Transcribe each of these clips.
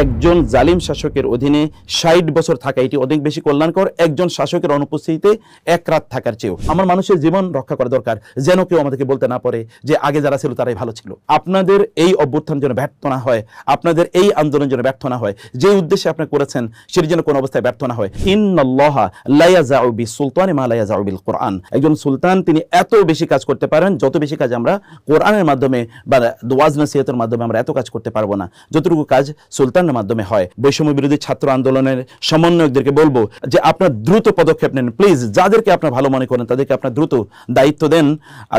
একজন জালিম শাসকের অধীনে ৬০ বছর থাকা এটি অনেক বেশি কল্যাণকর একজন শাসকের অনুপস্থিতিতে এক রাত থাকার চেয়েও। আমার মানুষের জীবন রক্ষা করা দরকার, যেন কেউ আমাদেরকে বলতে না পারে যে আগে যারা ছিল তারাই ভালো ছিল। আপনাদের এই অভ্যুত্থান যেন ব্যর্থ না হয়, আপনাদের এই আন্দোলন যেন ব্যর্থ না হয়, যে উদ্দেশ্যে আপনি করেছেন সেটি যেন কোনো অবস্থায় ব্যর্থ না হয়। ইন্নাল্লাহা লা ইয়াযাউ বিস-সুলতানি মা লা ইয়াযাউ বিল কুরআন। একজন সুলতান তিনি এত বেশি কাজ করতে পারেন যত বেশি কাজ আমরা কোরআনের মাধ্যমে বা ওয়াজ নসিহতের মাধ্যমে আমরা এত কাজ করতে পারবো না যতটুকু কাজ সুলতানের মাধ্যমে হয়। বৈষম্য বিরোধী ছাত্র আন্দোলনের সমন্বয়কদেরকে বলবো যে আপনার দ্রুত পদক্ষেপ নেন প্লিজ। যাদেরকে আপনার ভালো মনে করেন তাদেরকে আপনার দ্রুত দায়িত্ব দেন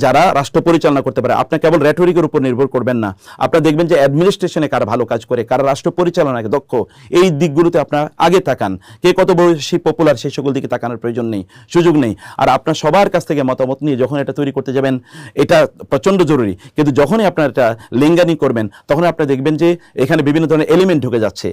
যারা রাষ্ট্র পরিচালনা করতে পারে। আপনি কেবল রেটরিকের উপর নির্ভর করবেন না, আপনারা দেখবেন যে অ্যাডমিনিস্ট্রেশনে কারা ভালো কাজ করে, কারা রাষ্ট্র পরিচালনায় দক্ষ, এই দিকগুলোতে আপনার আগে তাকান। কে কত বেশি পপুলার সেই সকল দিকে তাকানোর প্রয়োজন নেই, সুযোগ নেই। আর আপনার সবার কাছ থেকে মতামত নিয়ে যখন এটা তৈরি করতে যাবেন এটা প্রচণ্ড জরুরি, কিন্তু যখনই আপনার এটা লিঙ্গানি করবেন তখন আপনি দেখবেন যে এখানে বিভিন্ন ধরনের এলিমেন্ট ঢুকে যাচ্ছে।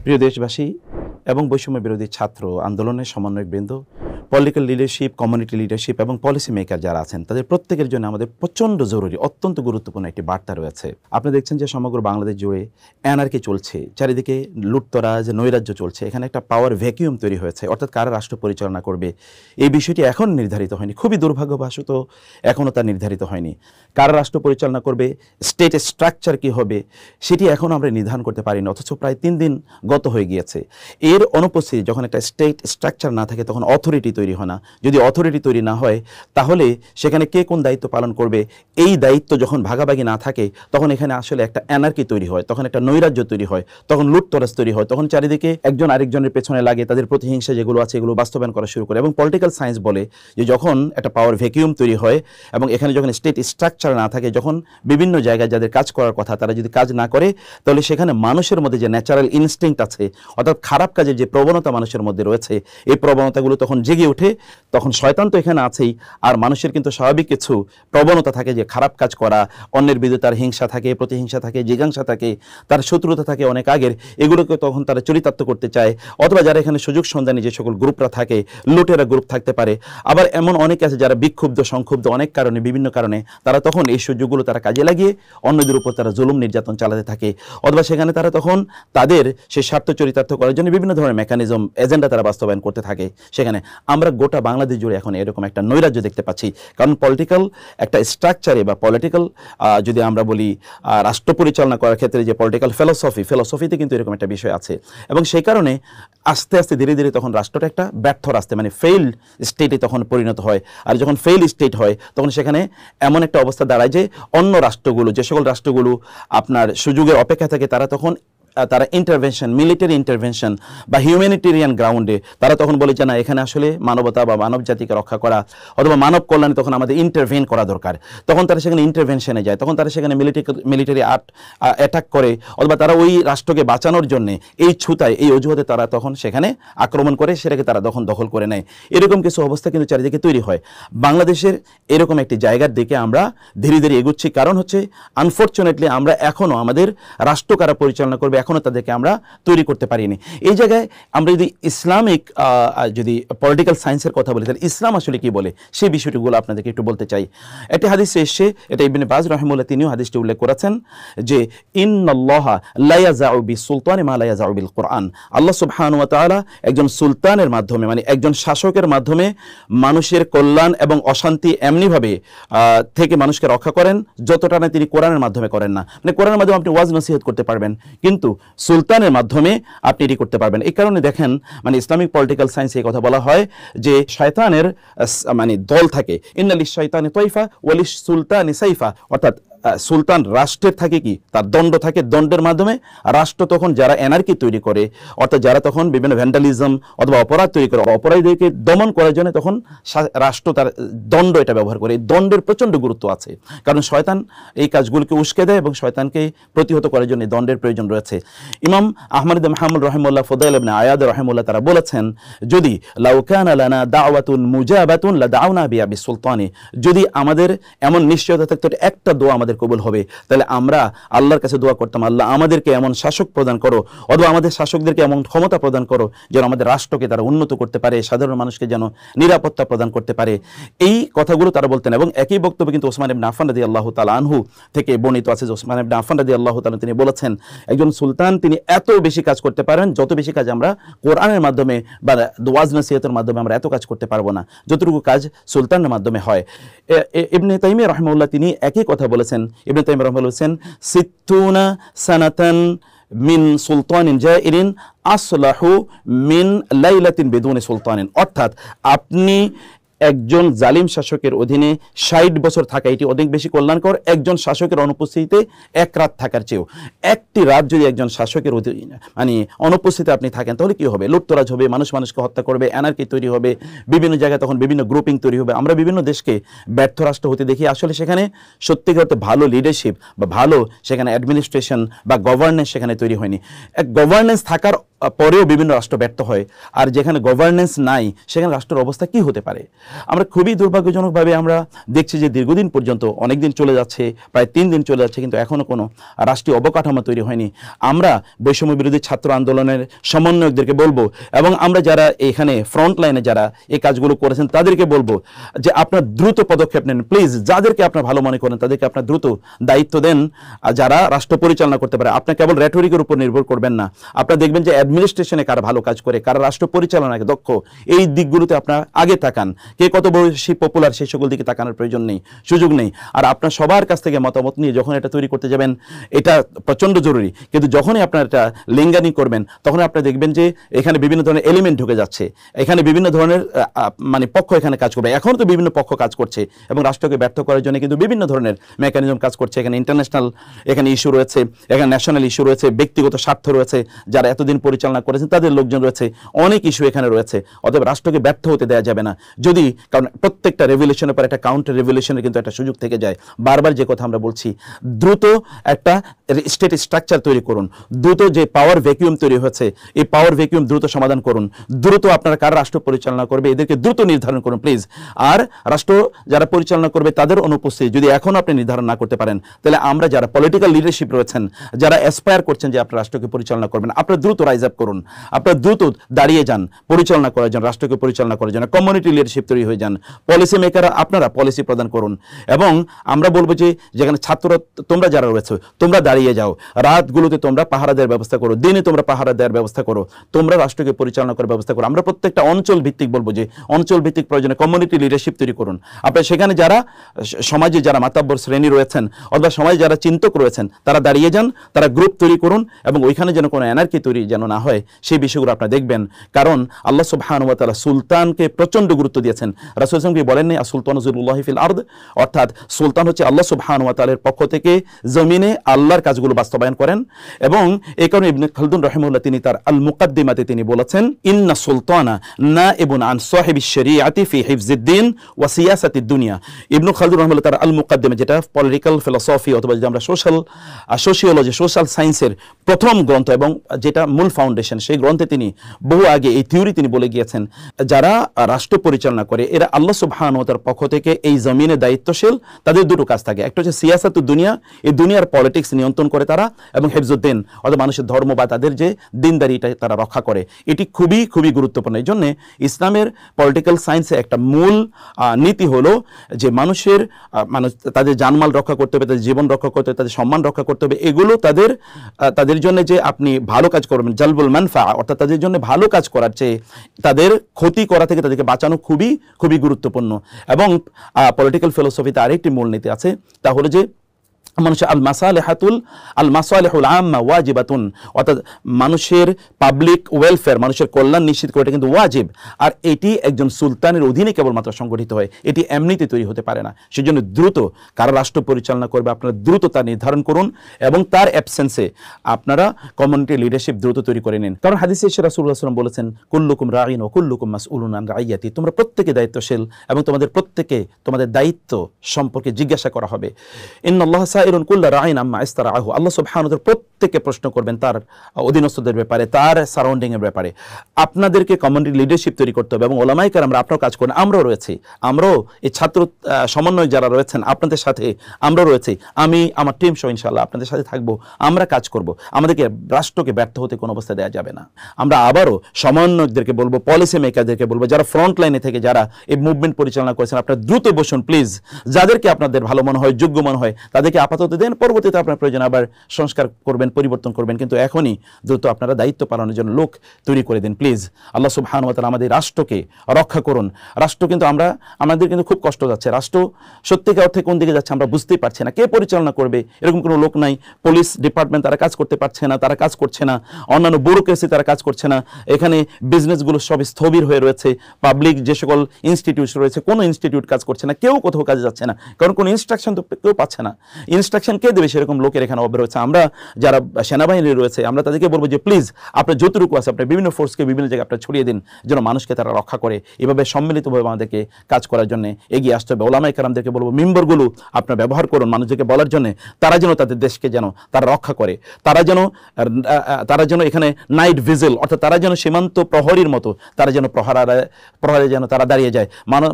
প্রিয় দেশবাসী এবং বৈষম্য বিরোধী ছাত্র আন্দোলনের সমন্বয়কবৃন্দ, পলিটিক্যাল লিডারশিপ, কমিউনিটি লিডারশিপ এবং পলিসি মেকার যারা আছেন তাদের প্রত্যেকের জন্য আমাদের প্রচণ্ড জরুরি, অত্যন্ত গুরুত্বপূর্ণ একটি বার্তা রয়েছে। আপনি দেখছেন যে সমগ্র বাংলাদেশ জুড়ে অ্যানার্কি চলছে, চারিদিকে লুটতরাজ, নৈরাজ্য চলছে। এখানে একটা পাওয়ার ভ্যাকিউম তৈরি হয়েছে, অর্থাৎ কারা রাষ্ট্র পরিচালনা করবে এই বিষয়টি এখন নির্ধারিত হয়নি। খুবই দুর্ভাগ্যবশত এখনও তা নির্ধারিত হয়নি। কারা রাষ্ট্র পরিচালনা করবে, স্টেট স্ট্রাকচার কী হবে সেটি এখনও আমরা নির্ধারণ করতে পারিনি, অথচ প্রায় 3 দিন গত হয়ে গিয়েছে। এর অনুপস্থিতি যখন একটা স্টেট স্ট্রাকচার না থাকে তখন অথরিটি তৈরি হয় না। যদি অথরিটি তৈরি না হয় তাহলে সেখানে কে কোন দায়িত্ব পালন করবে, এই দায়িত্ব যখন ভাগাভাগি না থাকে তখন এখানে আসলে একটা অ্যানার্কি তৈরি হয়, তখন একটা নৈরাজ্য তৈরি হয়, তখন লুটতরাজ তৈরি হয়, তখন চারিদিকে একজন আরেকজনের পেছনে লাগে, তাদের প্রতিহিংসা যেগুলো আছে এগুলো বাস্তবায়ন করা শুরু করে। এবং পলিটিক্যাল সায়েন্স বলে যে যখন একটা পাওয়ার ভ্যাকিউম তৈরি হয় এবং এখানে যখন স্টেট স্ট্রাকচার না থাকে, যখন বিভিন্ন জায়গায় যাদের কাজ করার কথা তারা যদি কাজ না করে, তাহলে সেখানে মানুষের মধ্যে যে ন্যাচারাল ইনস্টিংক্ট আছে, অর্থাৎ খারাপ কাজের যে প্রবণতা মানুষের মধ্যে রয়েছে, এই প্রবণতাগুলো তখন জেগে ওঠে। তখন শয়তান তো এখানে আছেই, আর মানুষের কিন্তু স্বাভাবিক কিছু প্রবণতা থাকে যে খারাপ কাজ করা, অন্যের বিরুদ্ধে তার হিংসা থাকে, প্রতিহিংসা থাকে, জিজ্ঞাসা থাকে, তার শত্রুতা থাকে অনেক আগের, এগুলোকে তখন তারা চরিতার্থ করতে চায়। অথবা যারা এখানে সুযোগ সন্ধানী যে সকল গ্রুপরা থাকে, লুটেরা গ্রুপ থাকতে পারে। আবার এমন অনেকে আছে যারা বিক্ষুব্ধ, সংক্ষুব্ধ অনেক কারণে, বিভিন্ন কারণে তারা তখন এই সুযোগগুলো তারা কাজে লাগিয়ে অন্যদের উপর তারা জুলুম নির্যাতন চালাতে থাকে। অথবা সেখানে তারা তখন তাদের সেই স্বার্থ চরিতার্থ করার জন্য বিভিন্ন ধরনের মেকানিজম, এজেন্ডা তারা বাস্তবায়ন করতে থাকে। সেখানে আমরা গোটা বাংলাদেশ জুড়ে এখন এরকম একটা নৈরাজ্য দেখতে পাচ্ছি, কারণ পলিটিক্যাল একটা স্ট্রাকচারে বা পলিটিক্যাল যদি আমরা বলি রাষ্ট্র পরিচালনা করার ক্ষেত্রে যে পলিটিক্যাল ফিলসফিতে কিন্তু এরকম একটা বিষয় আছে। এবং সেই কারণে আস্তে আস্তে ধীরে ধীরে তখন রাষ্ট্রটা একটা ব্যর্থ রাস্তা, মানে ফেইল্ড স্টেটে তখন পরিণত হয়। আর যখন ফেইল্ড স্টেট হয় তখন সেখানে এমন একটা অবস্থা দাঁড়ায় যে অন্য রাষ্ট্রগুলো, যে সকল রাষ্ট্রগুলো আপনার সুযোগের অপেক্ষা থাকে, তারা ইন্টারভেনশন, মিলিটারি ইন্টারভেনশন বা হিউম্যানিটেরিয়ান গ্রাউন্ডে তারা তখন বলে যে না, এখানে আসলে মানবতা বা মানব জাতিকে রক্ষা করা অথবা মানব কল্যাণে তখন আমাদের ইন্টারভেন করা দরকার। তখন তারা সেখানে ইন্টারভেনশনে যায়, তখন তারা সেখানে মিলিটারি অ্যাটাক করে, অথবা তারা ওই রাষ্ট্রকে বাঁচানোর জন্যে এই ছুতায়, এই অজুহাতে তারা তখন সেখানে আক্রমণ করে, সেটাকে তারা তখন দখল করে নেয়। এরকম কিছু অবস্থা কিন্তু চারিদিকে তৈরি হয়। বাংলাদেশের এরকম একটি জায়গার দিকে আমরা ধীরে ধীরে এগুচ্ছি, কারণ হচ্ছে আনফর্চুনেটলি আমরা এখনও আমাদের রাষ্ট্র কারা পরিচালনা করবে এখনও তাদেরকে আমরা তৈরি করতে পারিনি। এই জায়গায় আমরা যদি ইসলামিক যদি পলিটিক্যাল সায়েন্সের কথা বলি তাহলে ইসলাম আসলে কি বলে সেই বিষয়টিগুলো আপনাদেরকে একটু বলতে চাই। একটি হাদিসে এসছে, এটা ইবনে বাজ রাহিমাহুল্লাহ তিনিও হাদিসটি উল্লেখ করেছেন যে ইন্নাল্লাহা লা ইয়াযাউ বিস-সুলতানি মা লা ইয়াযাউ বিল কুরআন। আল্লাহ সুবহানাহু ওয়া তাআলা একজন সুলতানের মাধ্যমে, মানে একজন শাসকের মাধ্যমে মানুষের কল্যাণ এবং অশান্তি এমনিভাবে থেকে মানুষকে রক্ষা করেন যতটা না তিনি কোরআনের মাধ্যমে করেন না। মানে কোরআনের মাধ্যমে আপনি ওয়াজ নসিহত করতে পারবেন, কিন্তু সুলতানের মাধ্যমে আপনি এটি করতে পারবেন। এই কারণে দেখেন মানে ইসলামিক পলিটিক্যাল সায়েন্সে এই কথা বলা হয় যে শয়তানের মানে দল থাকে, ইন্নালিশ শয়তানি তয়ফা ওয়ালিশ সুলতানি সাইফা, অর্থাৎ সুলতান রাষ্ট্রের থাকে কি তার দণ্ড থাকে, দণ্ডের মাধ্যমে রাষ্ট্র তখন যারা এনার্কি তৈরি করে, অর্থাৎ যারা তখন বিভিন্ন ভ্যান্ডালিজম অথবা অপরাধ তৈরি করে, অপরাধীদেরকে দমন করার জন্য তখন রাষ্ট্র তার দণ্ড এটা ব্যবহার করে। এই দণ্ডের প্রচণ্ড গুরুত্ব আছে, কারণ শয়তান এই কাজগুলোকে উস্কে দেয় এবং শয়তানকে প্রতিহত করার জন্য দণ্ডের প্রয়োজন রয়েছে। ইমাম আহমদ মাহমুদ রহিমাহুল্লাহ, ফুদাইল ইবনে আয়াদ রহিমাহুল্লাহ তারা বলেছেন, যদি লাউ কানা লানা দাওয়াতুন মুজাবাতুন লাদাউনা বিয়া বিস-সুলতানি, যদি আমাদের এমন নিশ্চয়তা থাকতো একটা দোয়া আমাদের কবুল হবে। তাহলে আমরা আল্লাহর কাছে দোয়া করতাম, আল্লাহ আমাদেরকে এমন শাসক প্রদান করো, অথবা আমাদের শাসকদেরকে এমন ক্ষমতা প্রদান করো যেন আমাদের রাষ্ট্রকে তারা উন্নত করতে পারে, সাধারণ মানুষকে যেন নিরাপত্তা প্রদান করতে পারে। এই কথাগুলো তারা বলতেন। এবং একই বক্তব্য কিন্তু ওসমান ইবনে আফফান রাদিয়াল্লাহু তাআলা আনহু থেকে বর্ণিত আছে যে ওসমান ইবনে আফফান রাদিয়াল্লাহু তাআলা তিনি বলেছেন, একজন সুলতান তিনি এত বেশি কাজ করতে পারেন যত বেশি কাজ আমরা কোরআনের মাধ্যমে বা ওয়াজ নসিহতের মাধ্যমে আমরা এত কাজ করতে পারবো না, যতটুকু কাজ সুলতানের মাধ্যমে হয়। ইবনে তাইমিয়া রাহিমাহুল্লাহ তিনি একই কথা বলেছেন। ইবনে তাইমিয়া রাহিমাহুল্লাহ বলেছেন, সিত্তুনা সানাতান মিন সুলতানিন জাইরিন আসলাহু মিন লাইলাতিন বিদুনি সুলতানিন। অর্থাৎ আপনি একজন জালিম শাসকের অধীনে 60 বছর থাকা এটি অনেক বেশি কল্যাণকর একজন শাসকের অনুপস্থিতিতে এক রাত থাকার চেয়েও। একটি রাত যদি একজন শাসকের অধীনে মানে অনুপস্থিতিতে আপনি থাকেন তাহলে কি হবে? লুটতরাজ হবে, মানুষ মানুষকে হত্যা করবে, অ্যানার্কি তৈরি হবে, বিভিন্ন জায়গায় তখন বিভিন্ন গ্রুপিং তৈরি হবে। আমরা বিভিন্ন দেশকে ব্যর্থ রাষ্ট্র হতে দেখি, আসলে সেখানে সত্যিকার ভালো লিডারশিপ বা ভালো সেখানে অ্যাডমিনিস্ট্রেশন বা গভর্নেন্স সেখানে তৈরি হয়নি। এক গভর্নেন্স থাকার পরেও বিভিন্ন রাষ্ট্র ব্যর্থ হয়, আর যেখানে গভর্নেন্স নাই সেখানে রাষ্ট্রের অবস্থা কি হতে পারে? আমরা খুবই দুর্ভাগ্যজনকভাবে আমরা দেখছি যে দীর্ঘদিন পর্যন্ত অনেক দিন চলে যাচ্ছে, প্রায় 3 দিন চলে যাচ্ছে, কিন্তু এখনও কোনো রাষ্ট্রীয় অবকাঠামো তৈরি হয়নি। আমরা বৈষম্য বিরোধী ছাত্র আন্দোলনের সমন্বয়কদেরকে বলবো, এবং আমরা যারা এখানে ফ্রন্ট লাইনে যারা এই কাজগুলো করেছেন তাদেরকে বলবো যে আপনার দ্রুত পদক্ষেপ নেন প্লিজ। যাদেরকে আপনার ভালো মনে করেন তাদেরকে আপনার দ্রুত দায়িত্ব দেন যারা রাষ্ট্র পরিচালনা করতে পারে। আপনার কেবল রেটরিকের উপর নির্ভর করবেন না, আপনারা দেখবেন যে অ্যাডমিনিস্ট্রেশনে কারা ভালো কাজ করে, কারা রাষ্ট্র পরিচালনায় দক্ষ, এই দিকগুলোতে আপনার আগে তাকান। কে কত বেশি পপুলার সেই সকল দিকে তাকানোর প্রয়োজন নেই, সুযোগ নেই। আর আপনার সবার কাছ থেকে মতামত নিয়ে যখন এটা তৈরি করতে যাবেন এটা প্রচণ্ড জরুরি, কিন্তু যখনই আপনার এটা লিঙ্গানি করবেন তখন আপনি দেখবেন যে এখানে বিভিন্ন ধরনের এলিমেন্ট ঢুকে যাচ্ছে, এখানে বিভিন্ন ধরনের মানে পক্ষ এখানে কাজ করবে। এখনও তো বিভিন্ন পক্ষ কাজ করছে এবং রাষ্ট্রকে ব্যর্থ করার জন্য কিন্তু বিভিন্ন ধরনের মেকানিজম কাজ করছে। এখানে ইন্টারন্যাশনাল এখানে ইস্যু রয়েছে, এখানে ন্যাশনাল ইস্যু রয়েছে, ব্যক্তিগত স্বার্থ রয়েছে, যারা এতদিন পরিচালনা করেছেন তাদের লোকজন রয়েছে, অনেক ইস্যু এখানে রয়েছে। অতএব রাষ্ট্রকে ব্যর্থ হতে দেওয়া যাবে না। যদি কারণ প্রত্যেকটা রেভলিউশনের পর একটা কাউন্টার রেভলিউশনের কিন্তু একটা সুযোগ থেকে যায়। বারবার যে কথা আমরা বলছি, দ্রুত একটা স্টেট স্ট্রাকচার তৈরি করুন, দ্রুত যে পাওয়ার ভ্যাকুয়াম তৈরি হয়েছে এই পাওয়ার ভ্যাকুয়াম দ্রুত সমাধান করুন, দ্রুত আপনারা কারা রাষ্ট্র পরিচালনা করবে এদেরকে দ্রুত নির্ধারণ করুন প্লিজ। আর রাষ্ট্র যারা পরিচালনা করবে তাদের অনুপস্থিতি যদি এখনও আপনি নির্ধারণ না করতে পারেন, তাহলে আমরা যারা পলিটিক্যাল লিডারশিপ রয়েছেন, যারা অ্যাসপায়ার করছেন যে আপনার রাষ্ট্রকে পরিচালনা করবেন, আপনারা দ্রুত রাইজ আপ করুন, আপনারা দ্রুত দাঁড়িয়ে যান পরিচালনা করার জন্য, রাষ্ট্রকে পরিচালনা করার জন্য। কমিউনিটি লিডারশিপ তৈরি হয়ে যান, পলিসি মেকাররা আপনারা পলিসি প্রদান করুন। এবং আমরা বলবো যে যেখানে ছাত্ররা তোমরা যারা রয়েছে তোমরা দাঁড়িয়ে যাও, রাতগুলোতে তোমরা পাহারা দেওয়ার ব্যবস্থা করো, দিনে তোমরা পাহারা দেওয়ার ব্যবস্থা করো, তোমরা রাষ্ট্রকে পরিচালনা করার ব্যবস্থা করো। আমরা প্রত্যেকটা অঞ্চল ভিত্তিক বলবো যে অঞ্চল ভিত্তিক প্রয়োজনে কমিউনিটি লিডারশিপ তৈরি করুন। আপনারা সেখানে যারা সমাজে যারা মাতাব্বর শ্রেণী রয়েছেন অথবা সমাজে যারা চিন্তক রয়েছেন তারা দাঁড়িয়ে যান, তারা গ্রুপ তৈরি করুন, এবং ওইখানে যেন কোনো এনার্কি তৈরি যেন না হয় সেই বিষয়গুলো আপনারা দেখবেন। কারণ আল্লাহ সুবহানাহু ওয়া তাআলা সুলতানকে প্রচন্ড গুরুত্ব দিয়েছেন। রাসূল সাল্লাল্লাহু আলাইহি ওয়াসাল্লাম কি বলেননি আসুলতানু যুল্লাহি ফিল আরদ, অর্থাৎ সুলতান হচ্ছে আল্লাহ সুবহানাহু ওয়া তাআলার পক্ষ থেকে জমিনে আল্লাহর কাজগুলো বাস্তবায়ন করেন। এবং এই কারণে ইবনে খালদুন রাহিমাহুল্লাহ তিনি তার আল মুকাদ্দিমাতে তিনি বলেছেন, ইন্না সুলতানা নাইবুন আন সাহিবিশ শরিয়াতি ফি হিফজিদ্দিন ওয়া সিয়াসাতিদ দুনিয়া। ইবনে খালদুন রাহিমাহুল্লাহ তার আল মুকাদ্দিমা, যেটা পলিটিক্যাল ফিলোসফি অথবা যদি আমরা সোশিওলজি সোশ্যাল সায়েন্সের প্রথম গ্রন্থ এবং যেটা মূল ফাউন্ডেশন, সেই গ্রন্থে তিনি বহু আগে এই থিওরি তিনি বলে গিয়েছেন, যারা রাষ্ট্র পরিচালনা করে এরা আল্লাহ সুবহানাহু ওয়া তাআলার পক্ষ থেকে এই জমিনে দায়িত্বশীল। তাদের দুটো কাজ থাকে, একটা হচ্ছে সিয়াসাতুদ দুনিয়া, এই দুনিয়ার পলিটিক্স নিয়ন্ত্রণ করে তারা, এবং হিফজুদ্দিন অর্থাৎ মানুষের ধর্ম বা তাদের যে দিনদারিটা তারা রক্ষা করে। এটি খুবই খুবই গুরুত্বপূর্ণ। এই জন্যে ইসলামের পলিটিক্যাল সায়েন্সে একটা মূল নীতি হলো যে মানুষের তাদের জানমাল রক্ষা করতে হবে, তাদের জীবন রক্ষা করতে হবে, তাদের সম্মান রক্ষা করতে হবে। এগুলো তাদের জন্য যে আপনি ভালো কাজ করবেন, জালবুল মানফা, অর্থাৎ তাদের জন্য ভালো কাজ করার চেয়ে তাদের ক্ষতি করা থেকে তাদেরকে বাঁচানো খুবই খুবই গুরুত্বপূর্ণ। এবং পলিটিক্যাল ফিলোসফিতে আরেকটি মূলনীতি আছে, তা হলো যে মানুষের আল মাসালিহুল আম্মা ওয়াজিবাতুন, অর্থাৎ মানুষের পাবলিক ওয়েলফেয়ার, মানুষের কল্যাণ নিশ্চিত করে এটা কিন্তু ওয়াজিব। আর এটি একজন সুলতানের অধীনে কেবলমাত্র সংগঠিত হয়, এটি এমনিতে তৈরি হতে পারে না। সেজন্য দ্রুত কারা রাষ্ট্র পরিচালনা করবে আপনারা দ্রুত তা নির্ধারণ করুন, এবং তার অ্যাবসেন্সে আপনারা কমিউনিটি লিডারশিপ দ্রুত তৈরি করে নিন। কারণ হাদিসে রাসূলুল্লাহ সাল্লাল্লাহু আলাইহি ওয়াসাল্লাম বলেছেন, কুল্লুকুম রাঈন ওয়া কুল্লুকুম মাসউলুন আন রাইয়াতি, তোমরা প্রত্যেকে দায়িত্বশীল এবং তোমাদের প্রত্যেকে তোমাদের দায়িত্ব সম্পর্কে জিজ্ঞাসা করা হবে। ইন্নাল্লাহা সাইরুন কুল্লা রাইন আম্মা ইস্তারাহু, আল্লাহ সুবহানাহু ওয়া তাআলা প্রত্যেককে প্রশ্ন করবেন তার অধীনস্থদের ব্যাপারে, তার সারাউন্ডিং এর ব্যাপারে। আপনাদেরকে কমিউনিটি লিডারশিপ তৈরি করতে হবে এবং ওলামায়ে কেরামরা আপনারাও কাজ করেন, আমরাও রয়েছি, আমরাও এই ছাত্র সমন্বয় যারা রয়েছেন আপনাদের সাথে আমরাও রয়েছি। আমি আমার টিম সহ ইনশাআল্লাহ আপনাদের সাথে থাকবো, আমরা কাজ করব। আমাদেরকে রাষ্ট্রকে ব্যর্থ হতে কোনো অবস্থায় দেওয়া যাবে না। আমরা আবারও সমন্বয়কদেরকে বলবো, পলিসি মেকারদেরকে বলবো, যারা ফ্রন্ট লাইনে থেকে যারা এই মুভমেন্ট পরিচালনা করেছেন, আপনারা দ্রুত বসুন প্লিজ। যাদেরকে আপনাদের ভালো মনে হয়, যোগ্য মনে হয়, তাদেরকে আপাতত দেন, পরবর্তীতে আপনার প্রয়োজন আবার সংস্কার করবেন, পরিবর্তন করবেন, কিন্তু এখনই দ্রুত আপনারা দায়িত্ব পালনের জন্য লোক তৈরি করে দিন প্লিজ। আল্লাহ সুবহানাহু ওয়া তাআলা আমাদের রাষ্ট্রকে রক্ষা করুন। রাষ্ট্র কিন্তু আমাদের কিন্তু খুব কষ্ট যাচ্ছে, রাষ্ট্র সত্যিকার অর্থে কোন দিকে যাচ্ছে আমরা বুঝতেই পারছি না। কে পরিচালনা করবে এরকম কোনো লোক নাই। পুলিশ ডিপার্টমেন্ট তারা কাজ করতে পারছে না, তারা কাজ করছে না। অন্যান্য ব্যুরোক্রেসি তারা কাজ করছে না। এখানে বিজনেসগুলো সব স্থবির হয়ে রয়েছে। পাবলিক যে সকল ইনস্টিটিউট রয়েছে, কোনো ইনস্টিটিউট কাজ করছে না, কেউ কোথাও কাজে যাচ্ছে না, কারণ কোনো ইনস্ট্রাকশন তো কেউ পাচ্ছে না। ইনস্ট্রাকশন কে দেবে সেরকম লোকের এখানে অভাব রয়েছে। আমরা যারা সেনাবাহিনী রয়েছে আমরা তাদেরকে বলবো যে প্লিজ আপনার যতটুকু আছে আপনার বিভিন্ন ফোর্সকে বিভিন্ন জায়গায় আপনার ছড়িয়ে দিন, যেন মানুষকে তারা রক্ষা করে। এভাবে সম্মিলিতভাবে আমাদেরকে কাজ করার জন্য এগিয়ে আসতে হবে। ওলামায়ে কেরামদেরকে বলবো মিম্বরগুলো আপনার ব্যবহার করুন মানুষদেরকে বলার জন্য, তারা যেন তাদের দেশকে যেন তারা রক্ষা করে, তারা যেন এখানে নাইট ভিজিল অর্থাৎ তারা যেন সীমান্ত প্রহরীর মতো তারা যেন প্রহরে যেন তারা দাঁড়িয়ে যায়।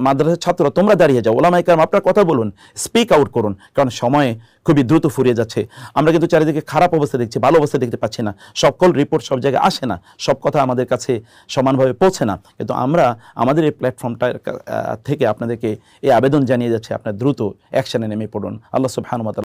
মাদ্রাসার ছাত্র তোমরা দাঁড়িয়ে যাও, ওলামায়ে কেরাম আপনার কথা বলুন, স্পিক আউট করুন, কারণ সময় খুবই দ্রুত ফুরিয়ে যাচ্ছে। আমরা কিন্তু চারিদিকে খারাপ অবস্থা দেখছি, ভালো অবস্থা দেখতে পাচ্ছি না। সকল রিপোর্ট সব জায়গায় আসে না, সব কথা আমাদের কাছে সমানভাবে পৌঁছে না। কিন্তু আমরা আমাদের এই প্ল্যাটফর্মটা থেকে আপনাদেরকে এই আবেদন জানিয়ে যাচ্ছে, আপনার দ্রুত অ্যাকশনে নেমে পড়ুন। আল্লাহ সুবহানাহু ওয়া তাআলা